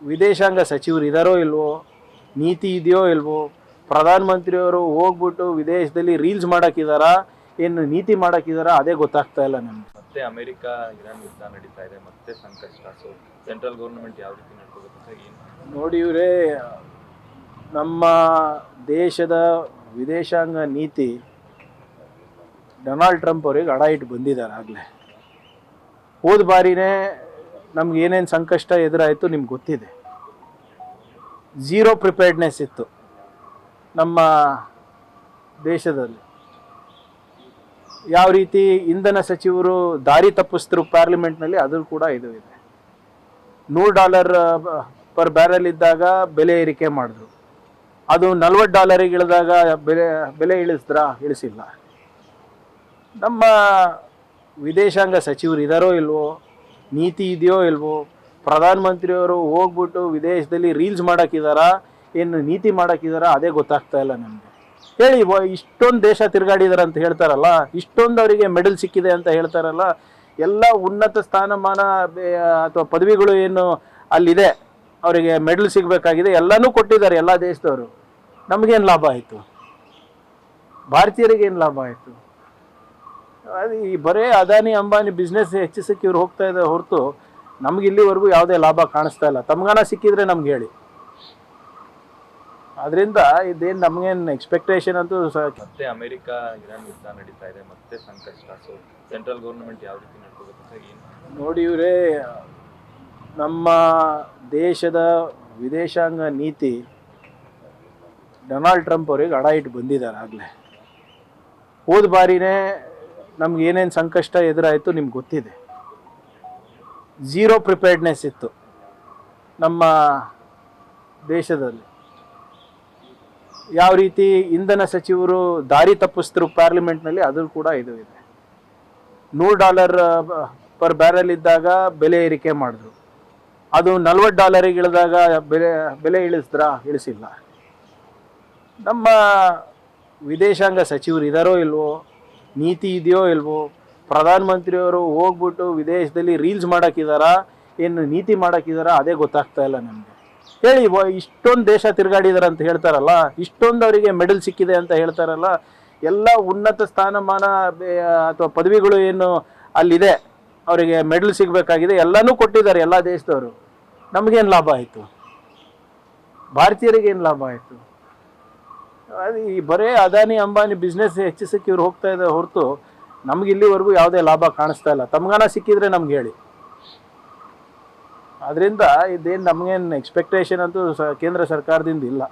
ವಿದೇಶಾಂಗ ಸಚಿವರು ಇದ್ದಾರೋ ಇಲ್ವೋ, ನೀತಿ ಇದೆಯೋ ಇಲ್ವೋ, ಪ್ರಧಾನಮಂತ್ರಿಯವರು ಹೋಗ್ಬಿಟ್ಟು ವಿದೇಶದಲ್ಲಿ ರೀಲ್ಸ್ ಮಾಡೋಕ್ಕಿದ್ದಾರಾ, ಏನು ನೀತಿ ಮಾಡೋಕ್ಕಿದ್ದಾರಾ, ಅದೇ ಗೊತ್ತಾಗ್ತಾ ಇಲ್ಲ ನಮಗೆ. ಮತ್ತೆ ಅಮೆರಿಕ ಇರಾನ್ ಯುದ್ಧ ನಡೀತಾ ಇದೆ, ಮತ್ತೆ ಸಂಕಷ್ಟ. ಸೊ ಸೆಂಟ್ರಲ್ ಗೌರ್ಮೆಂಟ್ ಯಾವ ರೀತಿ ನಡ್ಕೋಬೇಕು ಅಂತ ಏನು ನೋಡಿ ಇವರೇ, ನಮ್ಮ ದೇಶದ ವಿದೇಶಾಂಗ ನೀತಿ ಡೊನಾಲ್ಡ್ ಟ್ರಂಪ್ ಅವರಿಗೆ ಅಡ ಇಟ್ಟು ಬಂದಿದ್ದಾರೆ ಆಗಲೇ. ಹೋದ ಬಾರಿನೇ ನಮ್ಗೆ ಏನೇನು ಸಂಕಷ್ಟ ಎದುರಾಯಿತು ನಿಮ್ಗೆ ಗೊತ್ತಿದೆ. ಝೀರೋ ಪ್ರಿಪೇರ್ಡ್ನೆಸ್ ಇತ್ತು ನಮ್ಮ ದೇಶದಲ್ಲಿ. ಯಾವ ರೀತಿ ಇಂಧನ ಸಚಿವರು ದಾರಿ ತಪ್ಪಿಸಿದ್ರು ಪಾರ್ಲಿಮೆಂಟ್ನಲ್ಲಿ, ಅದು ಕೂಡ ಇದು ಇದೆ. $100 ಪರ್ ಬ್ಯಾರಲ್ ಇದ್ದಾಗ ಬೆಲೆ ಏರಿಕೆ ಮಾಡಿದ್ರು, ಅದು $40 ಇಳಿದಾಗ ಬೆಲೆ ಇಳಿಸಿಲ್ಲ. ನಮ್ಮ ವಿದೇಶಾಂಗ ಸಚಿವರು ಇದ್ದಾರೋ ಇಲ್ವೋ, ನೀತಿ ಇದೆಯೋ ಇಲ್ವೋ, ಪ್ರಧಾನಮಂತ್ರಿಯವರು ಹೋಗ್ಬಿಟ್ಟು ವಿದೇಶದಲ್ಲಿ ರೀಲ್ಸ್ ಮಾಡೋಕ್ಕಿದ್ದಾರಾ, ಏನು ನೀತಿ ಮಾಡೋಕ್ಕಿದ್ದಾರಾ, ಅದೇ ಗೊತ್ತಾಗ್ತಾ ಇಲ್ಲ ನಮಗೆ. ಹೇಳಿ, ಇಷ್ಟೊಂದು ದೇಶ ತಿರುಗಾಡಿದಾರೆ ಅಂತ ಹೇಳ್ತಾರಲ್ಲ, ಇಷ್ಟೊಂದು ಅವರಿಗೆ ಮೆಡಲ್ ಸಿಕ್ಕಿದೆ ಅಂತ ಹೇಳ್ತಾರಲ್ಲ, ಎಲ್ಲ ಉನ್ನತ ಸ್ಥಾನಮಾನ ಅಥವಾ ಪದವಿಗಳು ಏನು ಅಲ್ಲಿದೆ, ಅವರಿಗೆ ಮೆಡಲ್ ಸಿಗಬೇಕಾಗಿದೆ, ಎಲ್ಲನೂ ಕೊಟ್ಟಿದ್ದಾರೆ ಎಲ್ಲ ದೇಶದವರು. ನಮಗೇನು ಲಾಭ ಆಯಿತು? ಭಾರತೀಯರಿಗೇನು ಲಾಭ ಆಯಿತು? ಅದು ಈ ಬರೇ ಅದಾನಿ ಅಂಬಾನಿ ಬಿಸ್ನೆಸ್ ಹೆಚ್ಚಿಸಕ್ಕೆ ಇವ್ರು ಹೋಗ್ತಾ ಇದ್ದಾರೆ ಹೊರತು ನಮ್ಗೆ ಇಲ್ಲಿವರೆಗೂ ಯಾವುದೇ ಲಾಭ ಕಾಣಿಸ್ತಾ ಇಲ್ಲ. ತಮ್ಗಾನ ಸಿಕ್ಕಿದ್ರೆ ನಮ್ಗೆ ಹೇಳಿ. ಅದರಿಂದ ಇದೇನು ನಮಗೇನು ಎಕ್ಸ್ಪೆಕ್ಟೇಷನ್ ಅಂತೂ ಮತ್ತೆ ಅಮೆರಿಕ ಇರಾನ್ ಯುದ್ಧ ನಡೀತಾ ಇದೆ, ಮತ್ತೆ ಸಂಕಷ್ಟ. ಸೊ ಸೆಂಟ್ರಲ್ ಗೌರ್ಮೆಂಟ್ ಯಾವ ರೀತಿ ನಡ್ಕೋಬೇಕು ಅಂತ ಏನು ನೋಡಿ ಇವರೇ, ನಮ್ಮ ದೇಶದ ವಿದೇಶಾಂಗ ನೀತಿ ಡೊನಾಲ್ಡ್ ಟ್ರಂಪ್ ಅವರಿಗೆ ಅಡ ಇಟ್ಟು ಬಂದಿದ್ದಾರೆ ಆಗಲೇ. ಹೋದ ಬಾರಿನೇ ನಮ್ಗೆ ಏನೇನು ಸಂಕಷ್ಟ ಎದುರಾಯಿತು ನಿಮ್ಗೆ ಗೊತ್ತಿದೆ. ಝೀರೋ ಪ್ರಿಪೇರ್ಡ್ನೆಸ್ ಇತ್ತು ನಮ್ಮ ದೇಶದಲ್ಲಿ. ಯಾವ ರೀತಿ ಇಂಧನ ಸಚಿವರು ದಾರಿ ತಪ್ಪಿಸಿದ್ರು ಪಾರ್ಲಿಮೆಂಟ್ನಲ್ಲಿ, ಅದು ಕೂಡ ಇದು ಇದೆ. $100 ಪರ್ ಬ್ಯಾರಲ್ ಇದ್ದಾಗ ಬೆಲೆ ಏರಿಕೆ ಮಾಡಿದ್ರು, ಅದು $40 ಇಳಿದಾಗ ಬೆಲೆ ಇಳಿಸಿಲ್ಲ. ನಮ್ಮ ವಿದೇಶಾಂಗ ಸಚಿವರು ಇದ್ದಾರೋ ಇಲ್ವೋ, ನೀತಿ ಇದೆಯೋ ಇಲ್ವೋ, ಪ್ರಧಾನಮಂತ್ರಿಯವರು ಹೋಗ್ಬಿಟ್ಟು ವಿದೇಶದಲ್ಲಿ ರೀಲ್ಸ್ ಮಾಡೋಕ್ಕಿದ್ದಾರಾ, ಏನು ನೀತಿ ಮಾಡೋಕ್ಕಿದ್ದಾರಾ, ಅದೇ ಗೊತ್ತಾಗ್ತಾ ಇಲ್ಲ ನಮಗೆ. ಹೇಳಿ, ಇಷ್ಟೊಂದು ದೇಶ ತಿರುಗಾಡಿದಾರೆ ಅಂತ ಹೇಳ್ತಾರಲ್ಲ, ಇಷ್ಟೊಂದು ಅವರಿಗೆ ಮೆಡಲ್ ಸಿಕ್ಕಿದೆ ಅಂತ ಹೇಳ್ತಾರಲ್ಲ, ಎಲ್ಲ ಉನ್ನತ ಸ್ಥಾನಮಾನ ಅಥವಾ ಪದವಿಗಳು ಏನು ಅಲ್ಲಿದೆ, ಅವರಿಗೆ ಮೆಡಲ್ ಸಿಗಬೇಕಾಗಿದೆ, ಎಲ್ಲನೂ ಕೊಟ್ಟಿದ್ದಾರೆ ಎಲ್ಲ ದೇಶದವರು. ನಮಗೇನು ಲಾಭ ಆಯಿತು? ಭಾರತೀಯರಿಗೇನು ಲಾಭ ಆಯಿತು? ಅದು ಈ ಬರೇ ಅದಾನಿ ಅಂಬಾನಿ ಬಿಸ್ನೆಸ್ ಹೆಚ್ಚಿಸಕ್ಕೆ ಇವ್ರು ಹೋಗ್ತಾ ಇದ್ದಾರೆ ಹೊರತು ನಮ್ಗೆ ಇಲ್ಲಿವರೆಗೂ ಯಾವುದೇ ಲಾಭ ಕಾಣಿಸ್ತಾ ಇಲ್ಲ. ತಮ್ಗಾನ ಸಿಕ್ಕಿದ್ರೆ ನಮ್ಗೆ ಹೇಳಿ. ಅದರಿಂದ ಇದೇನು ನಮಗೇನು ಎಕ್ಸ್ಪೆಕ್ಟೇಷನ್ ಅಂತೂ ಕೇಂದ್ರ ಸರ್ಕಾರದಿಂದ ಇಲ್ಲ.